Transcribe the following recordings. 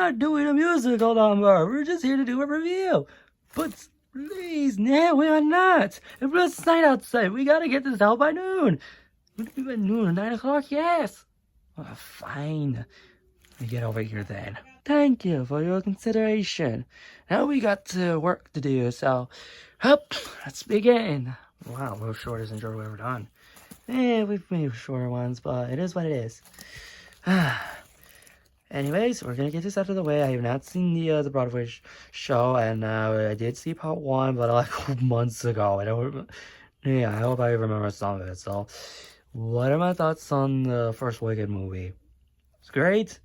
not doing a musical number. We're just here to do a review. But please, no, we are not. It's night outside. We gotta get this out by noon. Would it be by noon? 9 o'clock? Yes. Oh, fine. We get over here then. Thank you for your consideration. Now we got work to do, so let's begin. Wow, we're shortest intro we've ever done. We've made shorter ones, but it is what it is. Anyways, we're gonna get this out of the way. I have not seen the Broadway show, and I did see part 1, but like months ago. I hope I remember some of it. So, what are my thoughts on the first Wicked movie? It's great,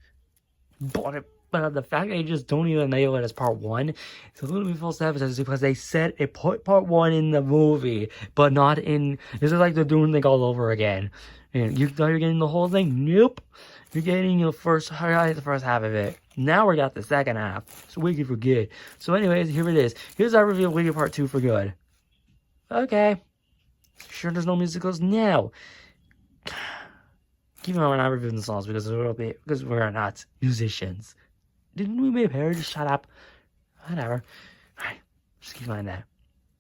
but the fact that they just don't even nail it as part 1, it's a little bit false advertising because they said it put part 1 in the movie, but not in. This is like they're doing it all over again. And you thought you're getting the whole thing? Nope. You're getting the first half of it. Now we got the second half. It's Wicked for good. So anyways, here it is. Here's our review of Wicked Part 2 for good. Okay. Sure there's no musicals? No. Keep in mind we're not reviewing the songs because we're not musicians. Didn't we make Harry just shut up? Whatever. Alright, just keep in mind that.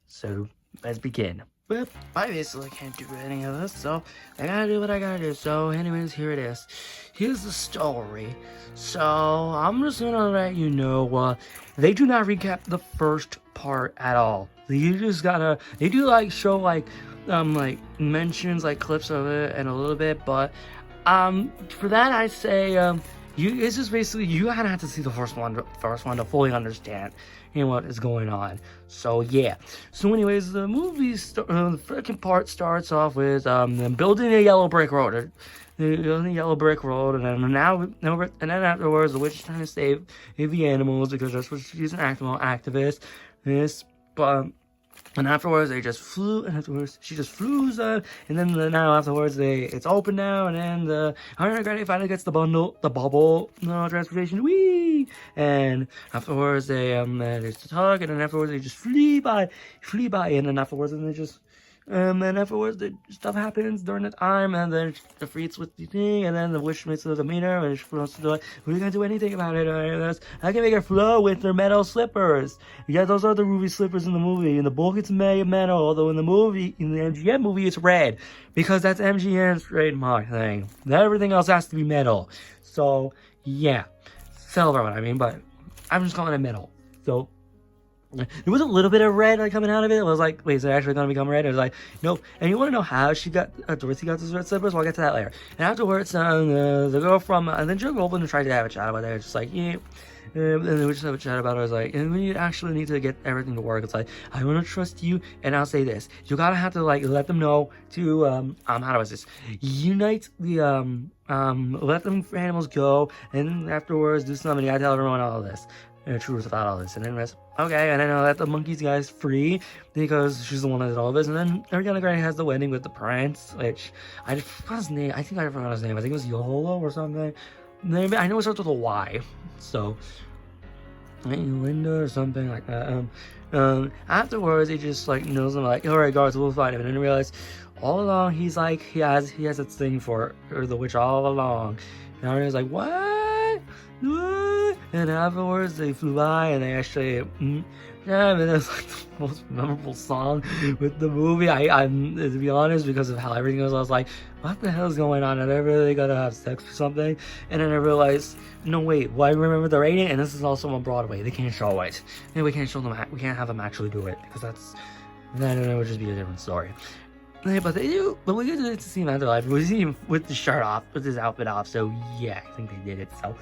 So, let's begin. Well, I basically can't do any of this, so I gotta do what I gotta do. So, anyways, here it is. Here's the story. So, I'm just gonna let you know, they do not recap the first part at all. They do like show like mentions, like clips of it and a little bit, but, for that I say, it's just basically, you gotta have to see the first one to fully understand what is going on. So yeah. So anyways, the movie, the freaking part starts off with them building a yellow brick road. They're building a yellow brick road, and then afterwards, the witch is trying to save the animals because that's what she's an activist. And afterwards, she just flews up, and then now afterwards, it's open now, and then the Ariana Grande finally gets the bubble, transportation, whee! And afterwards, they just talk, and then afterwards, they just flee by, and then afterwards, stuff happens during the time, and then it defeats with the thing, and then the witch makes the demeanor, and she wants to do like, we're gonna do anything about it, I can make her flow with her metal slippers. Yeah, those are the ruby slippers in the movie. In the book, it's metal, although in the MGM movie, it's red, because that's MGM's trademark thing. Everything else has to be metal. So, yeah. Silver, what I mean, but I'm just calling it metal. So, there was a little bit of red coming out of it. I was like, wait, is it actually going to become red? It was like, nope. And you want to know how Dorothy got those red slippers? Well, I'll get to that later. And afterwards, the girl from, and then Joe Goldman tried to have a chat about it. Just like, yeah. And then we just have a chat about it. I was like, and we actually need to get everything to work. It's like, I want to trust you, and I'll say this. You gotta have to, like, let them know to, how do I say this? Unite the, let them animals go, and afterwards do something. You gotta tell everyone all of this. Truth about all this, and then okay, and then I let the monkeys guys free because she's the one that did all of this, and then Ariana Grande has the wedding with the prince, which I forgot his name. I think I forgot his name. I think it was Yolo or something. I know it starts with a Y, so Linda or something like that. Afterwards, he just like knows them like, all right, guards, we'll find him, and then realize all along he has a thing for the witch all along, and Ariana's like, what? And afterwards, they flew by, and they actually, it was like the most memorable song with the movie. I'm to be honest, because of how everything goes, I was like, what the hell is going on? Are they really gonna have sex or something? And then I realized, no, wait, well, I remember the rating, and this is also on Broadway. They can't show it. And we can't show them, we can't have them actually do it, because then it would just be a different story. But they do, but we get to see him after life. We see him with the shirt off, with his outfit off, so yeah, I think they did it, so.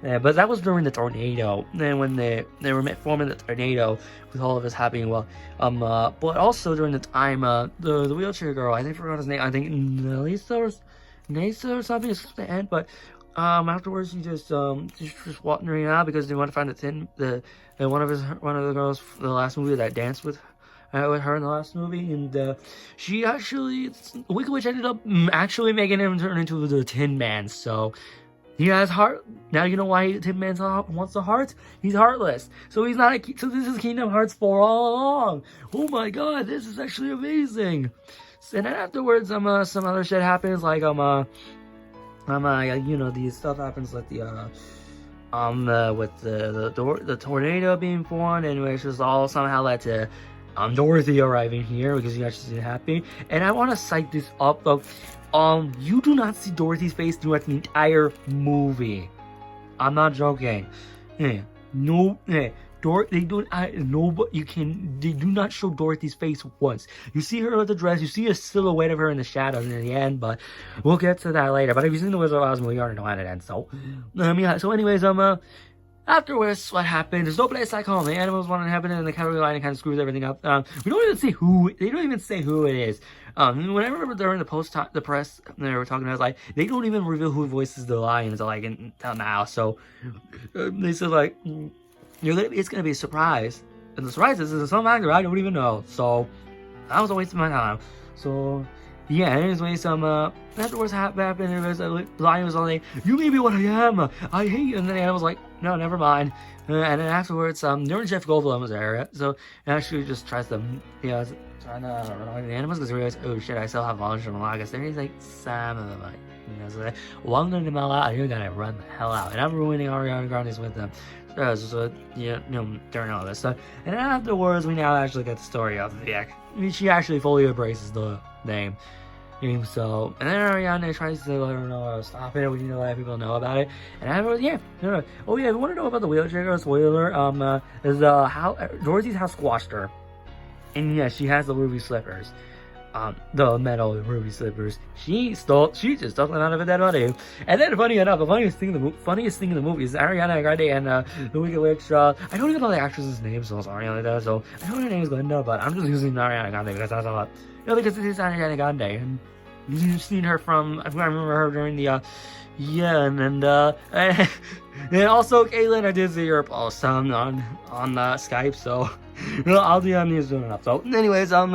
Yeah, but that was during the tornado, and when they were forming the tornado with all of this happening. Well, but also during the time, the wheelchair girl, I forgot his name. I think Nasa or something is the end. But afterwards, he just wandering out because they want to find one of the girls from the last movie that danced with her in the last movie, and she actually Wicked Witch ended up actually making him turn into the Tin Man. So. He has heart. Now you know why Tin Man wants a heart? He's heartless. So he's not so this is Kingdom Hearts 4 all along. Oh my god, this is actually amazing. And then afterwards, some other shit happens, like, these stuff happens, like with the tornado being formed, and which is all somehow led to Dorothy arriving here because you guys she's happy. And I want to cite this up though. You do not see Dorothy's face throughout the entire movie. I'm not joking. Yeah. No, yeah. They do not show Dorothy's face once. You see her with the dress, you see a silhouette of her in the shadows in the end, but we'll get to that later. But if you've seen the Wizard of Oz movie, you already know how it ends. So, yeah. So, anyways, afterwards, what happened? There's no place like home. The animals want to happen, and the cavalry line kind of screws everything up. We don't even see who. They don't even say who it is. Whenever during the press, they were talking about like they don't even reveal who voices the lions like until now. So they said like it's gonna be a surprise, and the surprise is some actor I don't even know. So that was a waste of my time. So yeah, anyways, afterwards happened, and the lion was all like, "You may be what I am. I hate you," and then the animal was like, "No, never mind." And then afterwards, during Jeff Goldblum was there, so it actually just tries to, trying to run the animals because he realized, oh shit, I still have lunch from August. Then he's like, some of them, so like, one of them out, you're gonna run the hell out, and I'm ruining Ariana Grande's with them. So during all this stuff, and then afterwards, we now actually get the story of the she actually fully embraces the name. So, and then Ariana tries to let her know, stop it, we need to let people know about it. And afterwards, oh yeah, if you want to know about the wheelchair girl, spoiler, is how Dorothy's house squashed her. And yeah, she has the ruby slippers. The metal ruby slippers. She just took them out of a dead body. And then, funny enough, the funniest thing in the movie is Ariana Grande and the Wicked Witch. I don't even know the actress's name, so sorry on that. So I know her name is Glinda, but I'm just using Ariana Grande because that's a lot. Because it is Ariana Grande, and you've seen her from. I remember her during the. And also Caitlin, I did see your post on Skype, so I'll be on these soon enough. So, anyways, off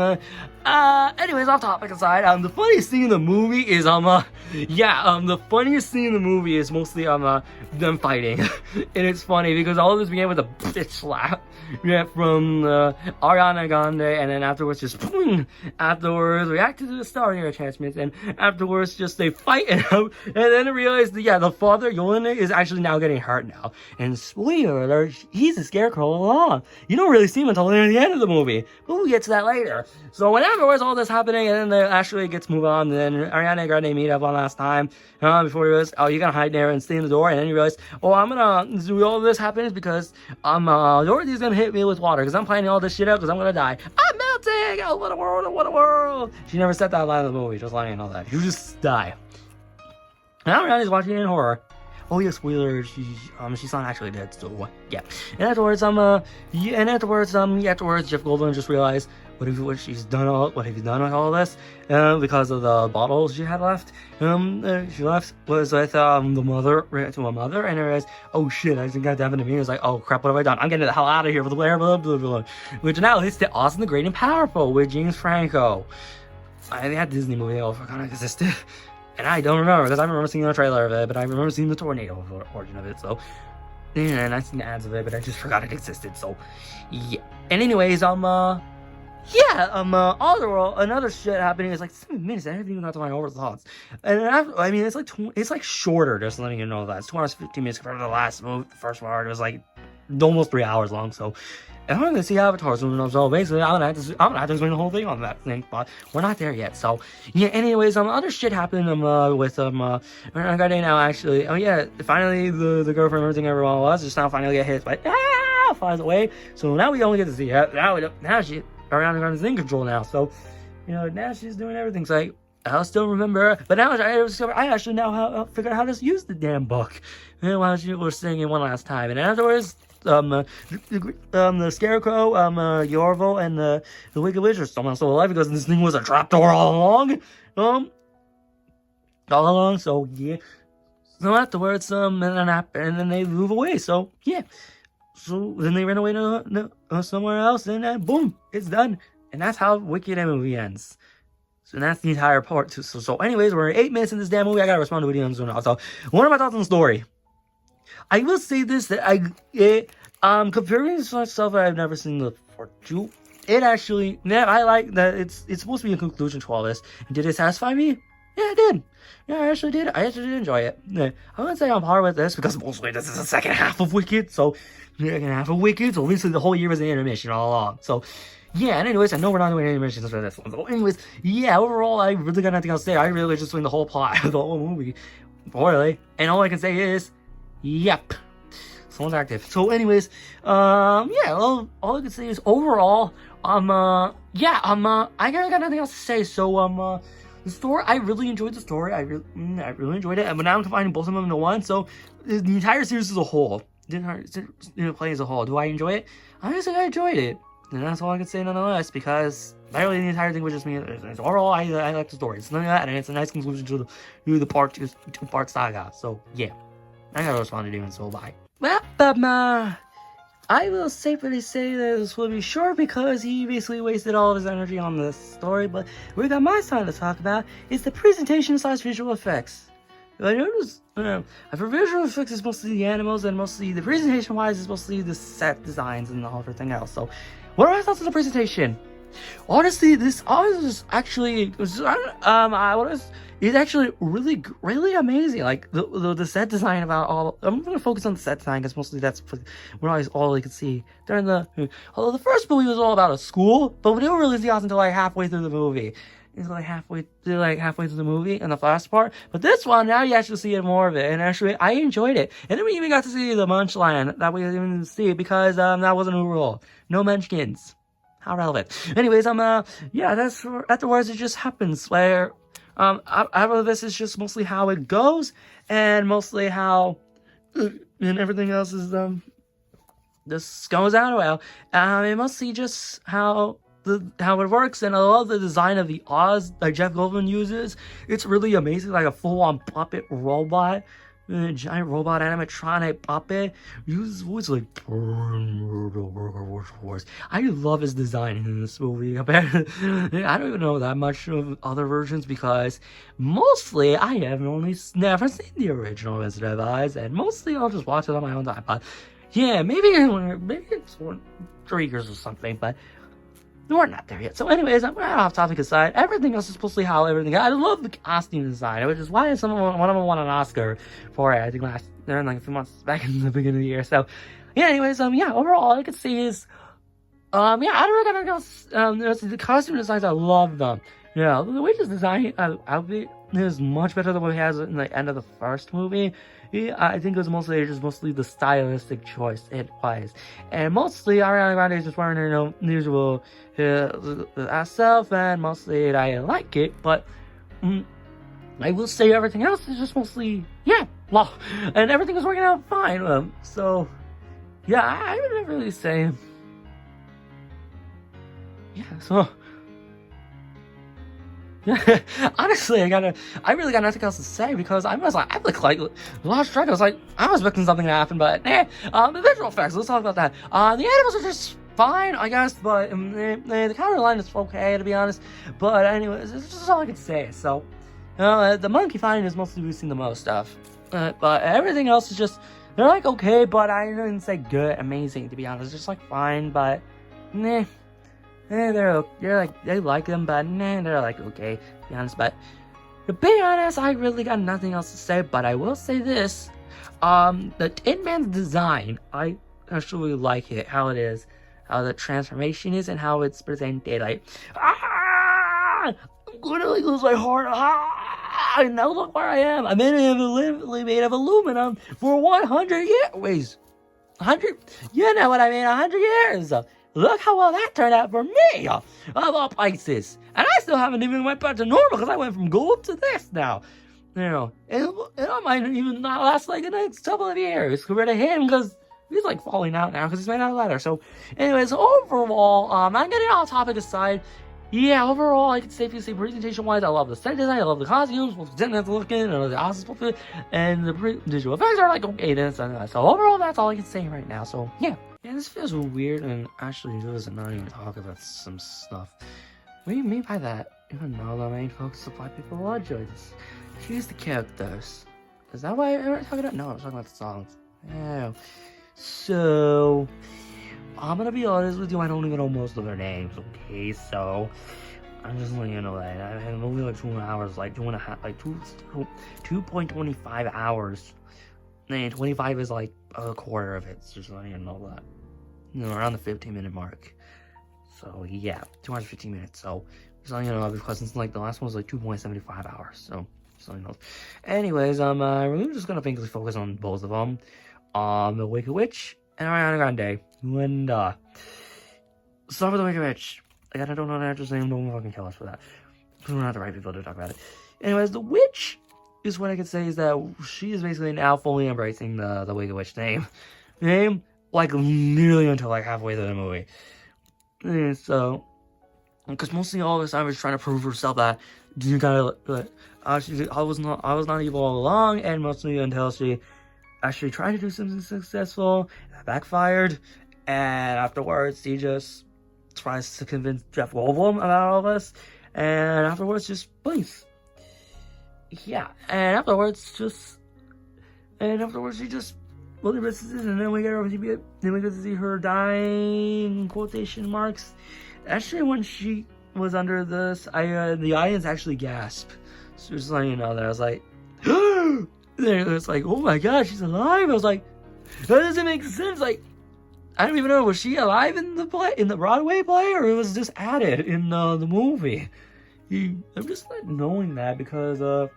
topic aside, the funniest thing in the movie is the funniest thing in the movie is mostly them fighting, and it's funny because all of this began with a bitch slap, from Ariana Grande, and then afterwards afterwards reacted to the Star Air transmits, and afterwards just they fight and then I realized the father Yolanda is actually now getting hurt now, and spoiler alert, he's a scarecrow all along. You don't really see him until near the end of the movie, but we'll get to that later. So when afterwards all this happening, and then they actually gets moved on, and then Ariana and Grande meet up one last time before he realizes, oh, you're gonna hide there and stay in the door, and then you realize, oh, I'm gonna do all this happens because Dorothy's gonna hit me with water because I'm planning all this shit out because I'm gonna die. I'm melting! Oh, what a world! What a world! She never said that line in the movie, just letting you know that. You just die. Now Ariana's watching it in horror. Oh yeah, spoiler, she's not actually dead, so yeah. And afterwards, afterwards Jeff Goldblum just realized what have you done with all this? Because of the bottles she had left. She left was with the mother to a mother, and I realized, oh shit, I think that happened to me. It was like, oh crap, what have I done? I'm getting the hell out of here for the Blair, blah blah blah. Which now leads to Austin the Great and Powerful with James Franco. That Disney movie all forgot it existed. And I don't remember because I remember seeing the trailer of it, but I remember seeing the tornado origin of it. So, yeah, and I seen the ads of it, but I just forgot it existed. So, yeah. And anyways, all the world, another shit happening is like 7 minutes. I haven't even got to my over thoughts. And after, it's like shorter. Just letting you know that it's 2 hours 15 minutes compared to the last movie. The first part was like almost 3 hours long. So. I'm going to see Avatar soon, so basically I'm gonna have to explain the whole thing on that thing, but we're not there yet. So yeah, anyways, other shit happened with Grande now actually. Oh yeah, finally the girlfriend, everything everyone was just now finally get hit, but flies away. So now we only get to see her. Now Ariana Grande's in control now. So now she's doing everything. So I'll still remember, but now I actually now figured out how to use the damn book. And while she was singing one last time, and afterwards. The Scarecrow, Yorville, and the Wicked Witch are still alive because this thing was a trapdoor all along. So yeah. So afterwards, and then they move away. So yeah. So then they ran away to somewhere else, and then boom, it's done. And that's how Wicked movie ends. So that's the entire part. So anyways, we're 8 minutes in this damn movie. I gotta respond to videos now. So what are my thoughts on the story? I will say this, that comparing to stuff that I've never seen before, it actually, I like that it's supposed to be a conclusion to all this. Did it satisfy me? Yeah, I did. Yeah, I actually did. I actually did enjoy it. Yeah. I wouldn't say on par with this because mostly this is the second half of Wicked. So, second half of Wicked. So, obviously, the whole year was an intermission all along. So, yeah. And anyways, I know we're not doing intermissions for this one. So, anyways, yeah. Overall, I really got nothing else to say. I really just doing the whole plot of the whole movie. Poorly. And all I can say is, yep. Someone's active. So, anyways, yeah. Well, all I can say is overall, yeah. I got nothing else to say. So, the story, I really enjoyed the story. I really enjoyed it. And now I'm combining both of them into one. So the entire series as a whole, the entire play as a whole, do I enjoy it? Honestly, I enjoyed it, and that's all I can say nonetheless. Because literally the entire thing was just me. Overall, I like the story. It's none of that, and it's a nice conclusion to the two-part saga. So yeah, I gotta respond to doing so. Bye. Well, I will safely say that this will be short because he basically wasted all of his energy on this story, but we got my side to talk about is the presentation / visual effects. I noticed, for visual effects it's mostly the animals, and mostly the presentation wise is mostly the set designs and everything else. So, what are my thoughts on the presentation? Honestly, this was actually, it's actually really amazing. Like the set design about all. I'm gonna focus on the set design because mostly that's what all I could see during the. Although the first movie was all about a school, but we didn't really see us until like halfway through the movie. It's like halfway through the movie in the last part. But this one, now you actually see more of it, and actually I enjoyed it. And then we even got to see the Munchland that we didn't even see because that wasn't a rule. No Munchkins. How relevant. Anyways, yeah, that's afterwards it just happens where, out of this is just mostly how it goes, and mostly how, and everything else is, this goes out well. And mostly just how it works, and I love the design of the Oz that Jeff Goldblum uses. It's really amazing, like a full-on puppet robot. A giant robot animatronic puppet uses voice like I love his design in this movie. I don't even know that much of other versions because mostly I have never seen the original Wizard of Oz, and mostly I'll just watch it on my own time. But yeah, maybe it's 3 years or something, but we're not there yet. So anyways, I'm off topic aside. Everything else is mostly how everything. I love the costume design, which is why one of them won an Oscar for it. I think like a few months back in the beginning of the year. So yeah. Anyways, yeah. Overall, all I can see is, yeah. I don't really gotta go. The costume designs, I love them. Yeah, the way this design outfit is much better than what he has in the end of the first movie. Yeah, I think it was mostly the stylistic choice it was, and mostly Ariana Grande is just wearing her usual herself, and mostly I like it, but I will say everything else is just mostly well, and everything is working out fine. So yeah, I would really say so. Honestly, I really got nothing else to say because I look like lost track. I was expecting something to happen, but the visual effects. Let's talk about that. The animals are just fine, I guess, but the counter line is okay, to be honest. But anyways, it's just all I can say. So, the monkey fighting is mostly we've seen the most stuff, but everything else is just they're like okay, but I didn't say good, amazing, to be honest. Just like fine, but they like them, but they're like okay, to be honest. But to be honest, I really got nothing else to say. But I will say this: the Tin Man's design, I actually like it, how it is, how the transformation is, and how it's presented. Like, I'm gonna lose my heart. And now look where I am. I'm made of aluminum for 100 years. Wait, 100? You know what I mean? 100 years. Look how well that turned out for me, of all places. And I still haven't even went back to normal because I went from gold to this now. And I might even not last like the next couple of years compared to him because he's like falling out now because he's made out of leather. So, anyways, overall, I'm getting off topic aside. Yeah, overall, I can safely say presentation-wise, I love the set design, I love the costumes, both the looking, and the awesome and the visual effects are like okay, this and that. So overall, that's all I can say right now. So yeah. Yeah, this feels weird, and actually doesn't not even talk about some stuff. What do you mean by that? Even though the main focus of Black People will enjoy this. Here's the characters. Is that why we're talking about? No, I'm talking about the songs. Yeah. So, I'm gonna be honest with you, I don't even know most of their names, okay? So, I'm just letting you know that. I had a movie like 2 hours, like 2.5, like 2.25 hours. And 25 is like a quarter of it. So just letting you know that. Around the 15-minute mark. So yeah, 215 minutes. So just letting you know, because it's like the last one was like 2.75 hours. So just letting you know. Anyways, we're just gonna basically focus on both of them. The Wicked Witch and Ariana Grande. And start with the Wicked Witch. Again, I don't know the actress name. Don't fucking kill us for that. We're not the right people to talk about it. Anyways, the witch is what I could say is that she is basically now fully embracing the Wicked Witch name, like nearly until like halfway through the movie. And so, because mostly all this time was trying to prove herself that you gotta, I was not evil all along, and mostly until she actually tried to do something successful, that backfired, and afterwards she just tries to convince Jeff Goldblum about all this, and afterwards just blinks. Yeah, and afterwards she just well, and then we get to see her dying quotation marks. Actually, when she was under this, the audience actually gasped. So just letting you know that I was like, it's like, oh my god, she's alive. I was like, that doesn't make sense. Like, I don't even know, was she alive in the Broadway play, or it was just added in the movie? I'm just not knowing that because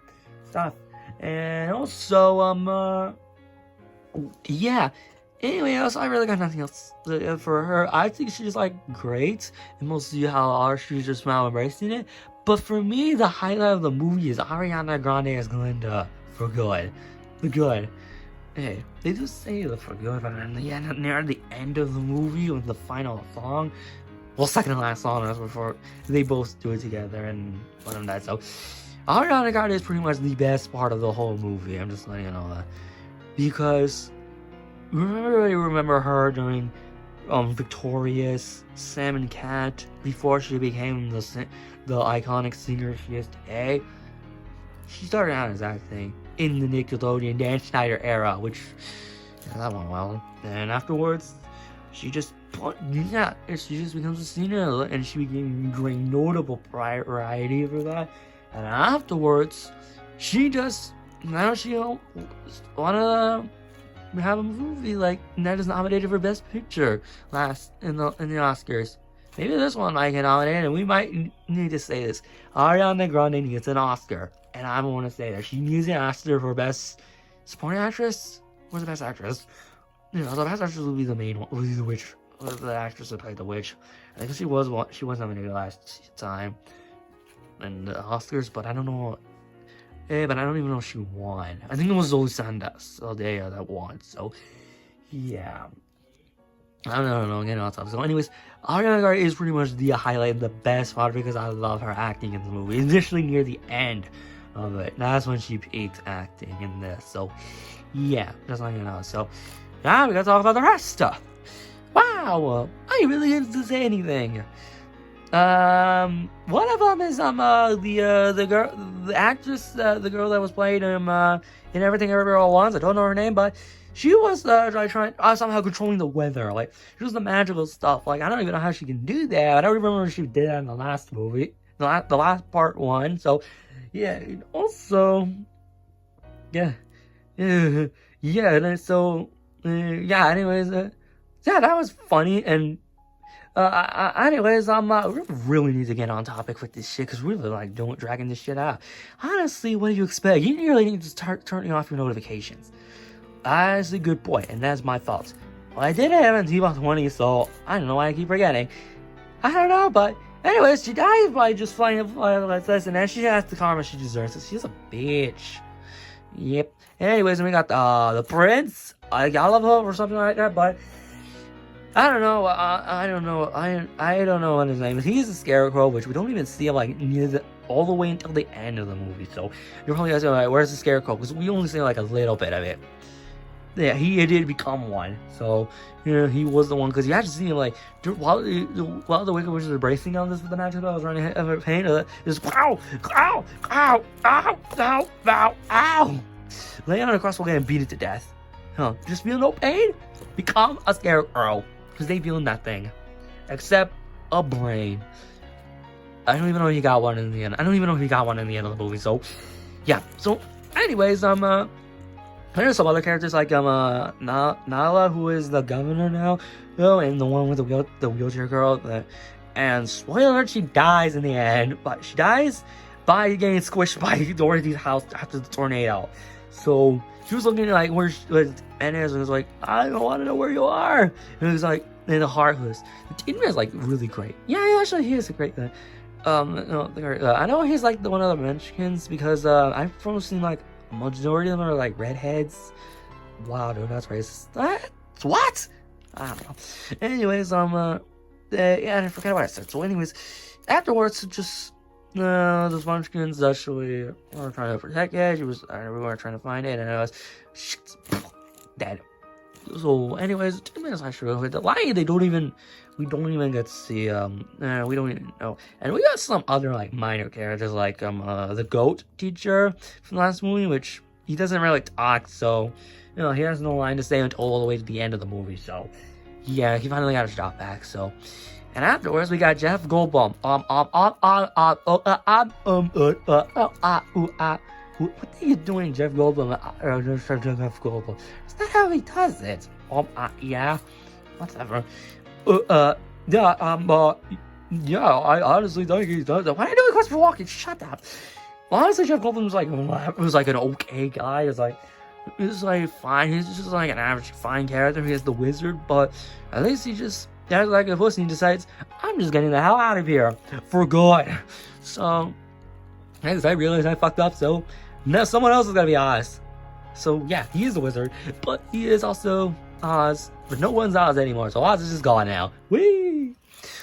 stuff. And also yeah. Anyway, else I really got nothing else for her. I think she's like great, and mostly how she's just now embracing it. But for me, the highlight of the movie is Ariana Grande as Glinda for good. The good. Hey, they do say the for good, but near the end of the movie with the final song, well, second to last song, that's before they both do it together and one of that. So, Ariana Grande is pretty much the best part of the whole movie. I'm just letting you know that, because remember her during Victorious, Sam and Cat, before she became the iconic singer she is today. She started out as acting in the Nickelodeon Dan Schneider era, which that went well. And afterwards, she just becomes a singer, and she became great notable variety for that. And afterwards, she just wanted to have a movie like that is nominated for Best Picture last in the Oscars. Maybe this one might get nominated, and we might need to say this. Ariana Grande needs an Oscar, and I want to say that she needs an Oscar for Best Supporting Actress. What's the Best Actress? The Best Actress will be the main one, will be the witch, the actress that played the witch. I think she was nominated last time in the Oscars, but I don't know. But I don't even know if she won. I think it was Zoe Zendaya that won. So, yeah. I don't know. Getting off topic. So, anyways, Ariana Grande is pretty much the highlight and the best part because I love her acting in the movie. Initially near the end of it. That's when she peaked acting in this. So, yeah. Just letting you know. So, yeah, we gotta talk about the rest. Wow. I really didn't say anything. One of them is the actress, the girl that was playing in Everything Everywhere All at Once. I don't know her name, but she was trying somehow controlling the weather. Like, she was the magical stuff. Like, I don't even know how she can do that. I don't remember if she did that in the last movie, the last part one. So, yeah. Also, yeah. So, yeah. Anyways, yeah, that was funny. And anyways, we really need to get on topic with this shit, because we're really dragging this shit out. Honestly, what do you expect? You really need to start turning off your notifications. That's a good point, and that's my fault. Well, I did have on T-Ball 20, so I don't know why I keep forgetting. I don't know, but anyways, she died by just flying like this, and then she has the karma she deserves. So she's a bitch. Yep. Anyways, we got the prince, Galavo or something like that, but I don't know. I don't know. I don't know what his name is. He's a scarecrow, which we don't even see him all the way until the end of the movie. So you're probably asking, like, where's the scarecrow? Because we only see like a little bit of it. Yeah, he did become one. So he was the one, because you actually see him while the Wicked Witches are bracing on this with the magic dolls running out of pain. Just ow, ow, ow, ow, ow, ow, ow, lay on a crosswalk and beat it to death. Just feel no pain. Become a scarecrow. Because they feel nothing except a brain. I don't even know if he got one in the end. I don't even know if he got one in the end of the movie. So, yeah. So, anyways, there's some other characters like Nala, who is the governor now, and the one with the wheelchair girl. And spoiler alert, she dies in the end, but she dies by getting squished by Dorothy's house after the tornado. So she was looking like where Ben is, and was like, I don't want to know where you are. And it was like, in the Heartless. Tin Man is like really great. Yeah, actually, he is a great guy. No, I know he's like one of the Munchkins because I've probably seen like a majority of them are like redheads. Wow, dude, that's racist. What? I don't know. Anyways, yeah, I forgot what I said. So, anyways, afterwards, just those Munchkins actually were trying to protect it. We were trying to find it, and it was dead. So, anyways, 10 minutes actually with the lie. We don't even get to see. We don't even know. And we got some other like minor characters, like the goat teacher from the last movie, which he doesn't really talk, so he has no line to say until all the way to the end of the movie. So, yeah, he finally got his job back. So, and afterwards we got Jeff Goldblum. What are you doing, Jeff Goldblum? Jeff Goldblum. Is that how he does it? Yeah, whatever. Yeah, I honestly think he does it. Why are you doing Christopher Walken? Shut up. Well, honestly, Jeff Goldblum was like an okay guy. He was like fine. He's just like an average fine character. He is the wizard, but at least he just acts like a pussy and decides, I'm just getting the hell out of here for good. So, I realized I fucked up, so now someone else is gonna be Oz. So yeah, he is the wizard, but he is also Oz, but no one's Oz anymore, so Oz is just gone now. Whee!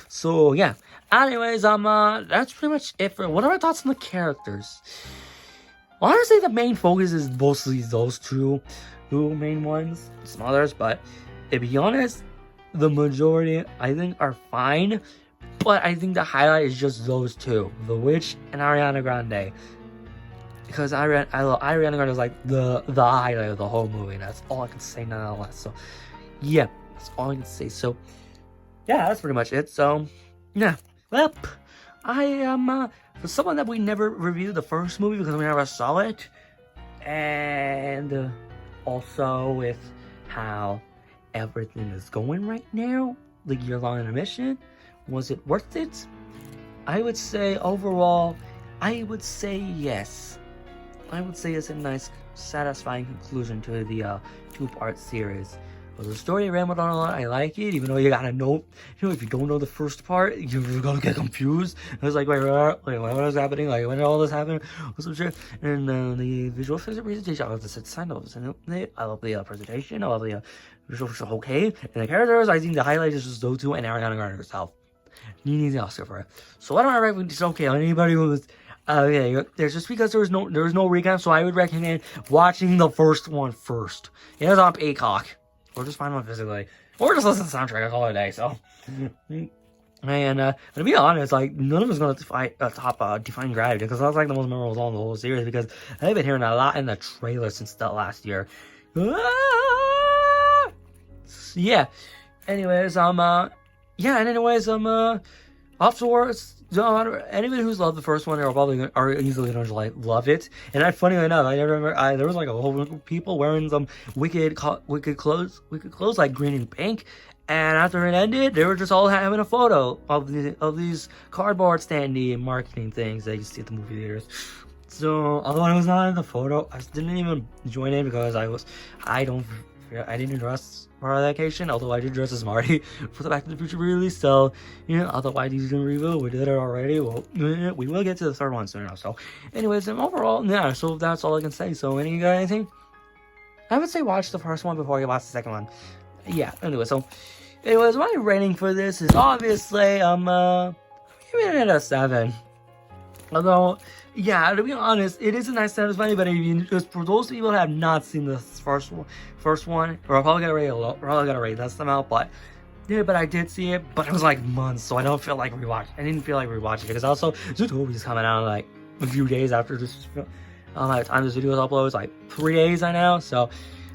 So yeah. Anyways, that's pretty much it for what are my thoughts on the characters? Well, honestly, the main focus is mostly those two main ones, some others, but to be honest, the majority I think are fine. But I think the highlight is just those two, The Witch and Ariana Grande. Because Ariana Grande is like the highlight of the whole movie. That's all I can say nonetheless. So, yeah, that's all I can say. So, yeah, that's pretty much it. So, yeah. Well, I am, for someone that we never reviewed the first movie because we never saw it. And also with how everything is going right now, the year-long intermission. Was it worth it? I would say overall, I would say yes. I would say it's a nice, satisfying conclusion to the two-part series. Well, the story rambled on a lot. I like it, even though you gotta know, if you don't know the first part, you're gonna get confused. I was like, wait, what was happening? Like, when did all this happen? Some shit. And the visual effects presentation, I love the sign notes. I love the presentation. I love the visual effects. Okay, and the characters, I think the highlight is just those two and Ariana Grande herself. You need the Oscar for it. So why don't I recommend it's okay on anybody who was there's just because there was no recap, so I would recommend watching the first one first. It was on Peacock. Or just find one physically. Or just listen to the soundtrack, all day, so. And to be honest, like, none of us gonna top Defying Gravity, because that's like the most memorable song in the whole series, because I've been hearing a lot in the trailer since the last year. Yeah. Anyways, afterwards, anybody who's loved the first one are easily gonna like love it. And funny enough, I remember there was like a whole group of people wearing some wicked clothes like green and pink. And after it ended, they were just all having a photo of these cardboard standee marketing things that you see at the movie theaters. So although I was not in the photo, I didn't even join in because I didn't dress for our vacation, although I did dress as Marty for the Back to the Future release. So, otherwise he's gonna review. We did it already. Well, we will get to the third one soon enough. So, anyways, overall, yeah. So that's all I can say. So, you got anything? I would say watch the first one before you watch the second one. Yeah. Anyway, my rating for this is obviously I'm giving it a 7. Although, yeah, to be honest, it is a nice satisfying, but just for those people that have not seen the first one, or I'll probably gotta rate that's them out, but yeah, but I did see it, but it was like months, so I didn't feel like rewatching it, because also, Zootopia's coming out like a few days after this, by the time this video is uploaded, it's like 3 days I know, so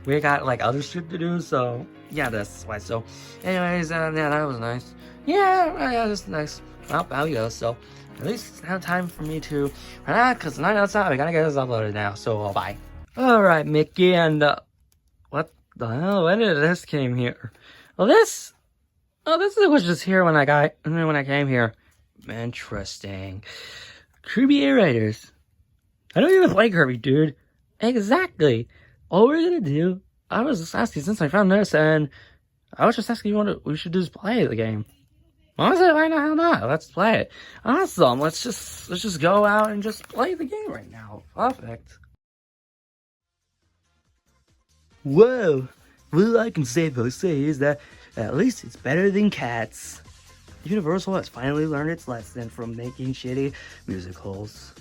we got like other shit to do, so yeah, that's why. So anyways, yeah, that was nice. Yeah, that's nice. Well, there we go. So at least it's now time for me to run out, because the night outside, we gotta get this uploaded now, so bye. Alright, Mickey, and what the hell? When did this came here? Well, this was just here when I came here. Interesting. Kirby Air Raiders. I don't even play Kirby, dude. Exactly. All we're gonna do, I was just asking since I found this, and I was just asking we should just play the game. Honestly, why not? Hell not. Let's play it. Awesome. Let's just go out and just play the game right now. Perfect. Whoa. All I can safely say is that at least it's better than Cats. Universal has finally learned its lesson from making shitty musicals.